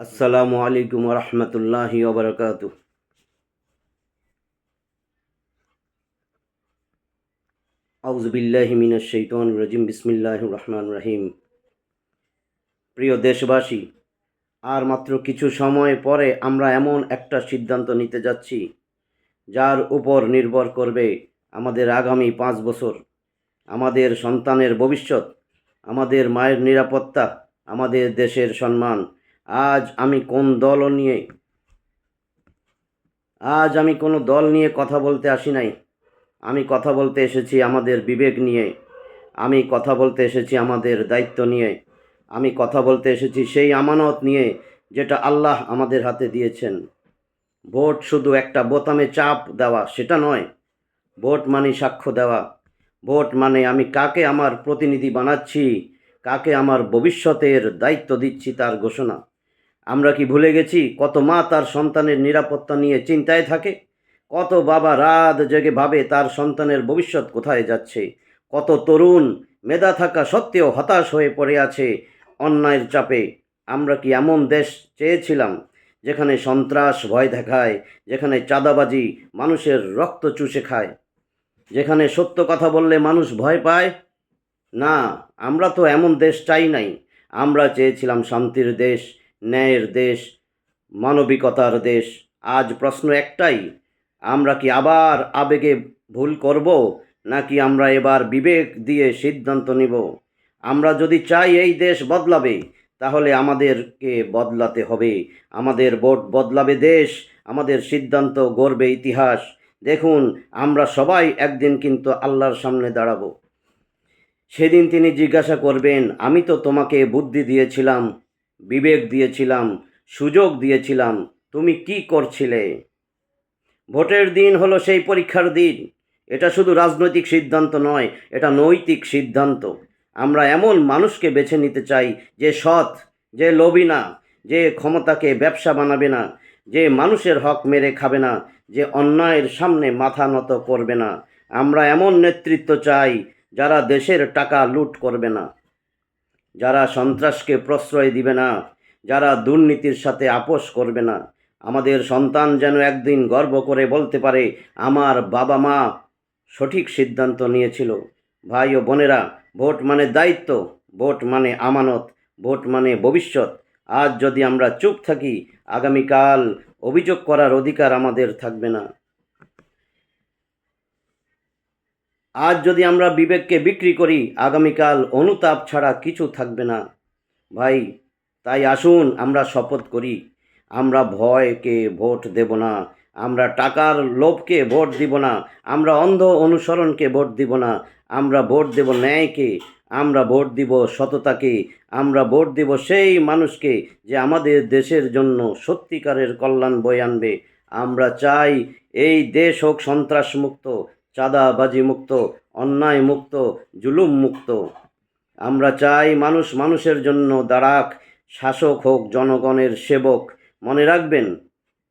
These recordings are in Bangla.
আসসালামু আলাইকুম রহমতুল্লাহি ওবরাকাতু। আউযু বিল্লাহি মিনাশ শাইতানির রাজিম। বিসমিল্লাহির রহমানির রহিম। প্রিয় দেশবাসী, আর মাত্র কিছু সময় পরে আমরা এমন একটা সিদ্ধান্ত নিতে যাচ্ছি যার উপর নির্ভর করবে আমাদের আগামী 5 বছর, আমাদের সন্তানের ভবিষ্যৎ, আমাদের মায়ের নিরাপত্তা, আমাদের দেশের সম্মান। আজ আমি কোন দল নিয়ে আজ আমি কোনো দল নিয়ে কথা বলতে আসি নাই। আমি কথা বলতে এসেছি আমাদের বিবেক নিয়ে। আমি কথা বলতে এসেছি আমাদের দায়িত্ব নিয়ে। আমি কথা বলতে এসেছি সেই আমানত নিয়ে যেটা আল্লাহ আমাদের হাতে দিয়েছেন। ভোট শুধু একটা বোতামে চাপ দেওয়া সেটা নয়। ভোট মানে সাক্ষ্য দেওয়া। ভোট মানে আমি কাকে আমার প্রতিনিধি বানাচ্ছি, কাকে আমার ভবিষ্যতের দায়িত্ব দিচ্ছি তার ঘোষণা। আমরা কি ভুলে গেছি কত মা তার সন্তানের নিরাপত্তা নিয়ে চিন্তায় থাকে? কত বাবা রাত জেগে ভাবে তার সন্তানের ভবিষ্যৎ কোথায় যাচ্ছে? কত তরুণ মেধা থাকা সত্ত্বেও হতাশ হয়ে পড়ে আছে অন্যায়ের চাপে? আমরা কি এমন দেশ চেয়েছিলাম যেখানে সন্ত্রাস ভয় দেখায়, যেখানে চাঁদাবাজি মানুষের রক্ত চুষে খায়, যেখানে সত্য কথা বললে মানুষ ভয় পায়? না, আমরা তো এমন দেশ চাই নাই। আমরা চেয়েছিলাম শান্তির দেশ, ন্যায়ের দেশ, মানবিকতার দেশ। আজ প্রশ্ন একটাই, আমরা কি আবার আবেগে ভুল করব, নাকি আমরা এবার বিবেক দিয়ে সিদ্ধান্ত নিব? আমরা যদি চাই এই দেশ বদলাবে, তাহলে আমাদেরকে বদলাতে হবে। আমাদের ভোট বদলাবে দেশ, আমাদের সিদ্ধান্ত গড়বে ইতিহাস। দেখুন, আমরা সবাই একদিন কিন্তু আল্লাহর সামনে দাঁড়াবো। সেদিন তিনি জিজ্ঞাসা করবেন, আমি তো তোমাকে বুদ্ধি দিয়েছিলাম, বিবেক দিয়েছিলাম, সুযোগ দিয়েছিলাম, তুমি কি করছিলে? ভোটের দিন হলো সেই পরীক্ষার দিন। এটা শুধু রাজনৈতিক সিদ্ধান্ত নয়, এটা নৈতিক সিদ্ধান্ত। আমরা এমন মানুষকে বেছে নিতে চাই যে সৎ, যে লোভী না, যে ক্ষমতাকে ব্যবসা বানাবে না, যে মানুষের হক মেরে খাবে না, যে অন্যায়ের সামনে মাথা নত করবে না। আমরা এমন নেতৃত্ব চাই যারা দেশের টাকা লুট করবে না, যারা সন্ত্রাসকে প্রশ্রয় দিবে না, যারা দুর্নীতির সাথে আপোষ করবে না। আমাদের সন্তান যেন একদিন গর্ব করে বলতে পারে, আমার বাবা মা সঠিক সিদ্ধান্ত নিয়েছিল। ভাই ও বোনেরা, ভোট মানে দায়িত্ব, ভোট মানে আমানত, ভোট মানে ভবিষ্যৎ। আজ যদি আমরা চুপ থাকি, আগামীকাল অভিযোগ করার অধিকার আমাদের থাকবে না। আজ যদি আমরা বিবেককে বিক্রি করি, আগামীকাল অনুতাপ ছাড়া কিছু থাকবে না। ভাই, তাই আসুন আমরা শপথ করি, আমরা ভয়কে ভোট দেব না, আমরা টাকার লোভকে ভোট দিব না, আমরা অন্ধ অনুসরণকে ভোট দিব না। আমরা ভোট দেব ন্যায়কে, আমরা ভোট দিব সততাকে, আমরা ভোট দিব সেই মানুষকে যে আমাদের দেশের জন্য সত্যিকারের কল্যাণ বয়ে আনবে। আমরা চাই এই দেশ হোক সন্ত্রাস মুক্ত, চাঁদাবাজি মুক্ত, অন্যায় মুক্ত, জুলুম মুক্ত। আমরা চাই মানুষ মানুষের জন্য দাঁড়াক, শাসক হোক জনগণের সেবক। মনে রাখবেন,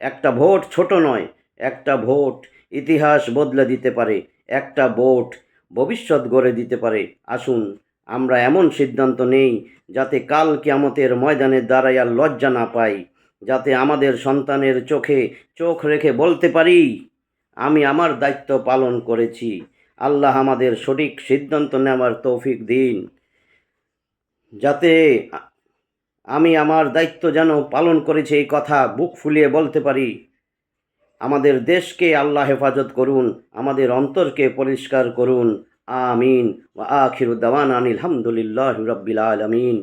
একটা ভোট ছোট নয়, একটা ভোট ইতিহাস বদলে দিতে পারে, একটা ভোট ভবিষ্যৎ গড়ে দিতে পারে। আসুন আমরা এমন সিদ্ধান্ত নেই যাতে কাল কিয়ামতের ময়দানে দাঁড়াইয়া লজ্জা না পাই, যাতে আমাদের সন্তানের চোখে চোখ রেখে বলতে পারি, আমি আমার দায়িত্ব পালন করেছি। আল্লাহ আমাদের সঠিক সিদ্ধান্ত নেওয়ার তৌফিক দিন, যাতে আমি আমার দায়িত্ব যেন পালন করেছি এই কথা বুক ফুলিয়ে বলতে পারি। আমাদের দেশকে আল্লাহ হেফাজত করুন, আমাদের অন্তরকে পরিষ্কার করুন। আমিন। ওয়া আখিরু দাওয়ানা আনিল হামদুলিল্লাহি রাব্বিল আলামিন।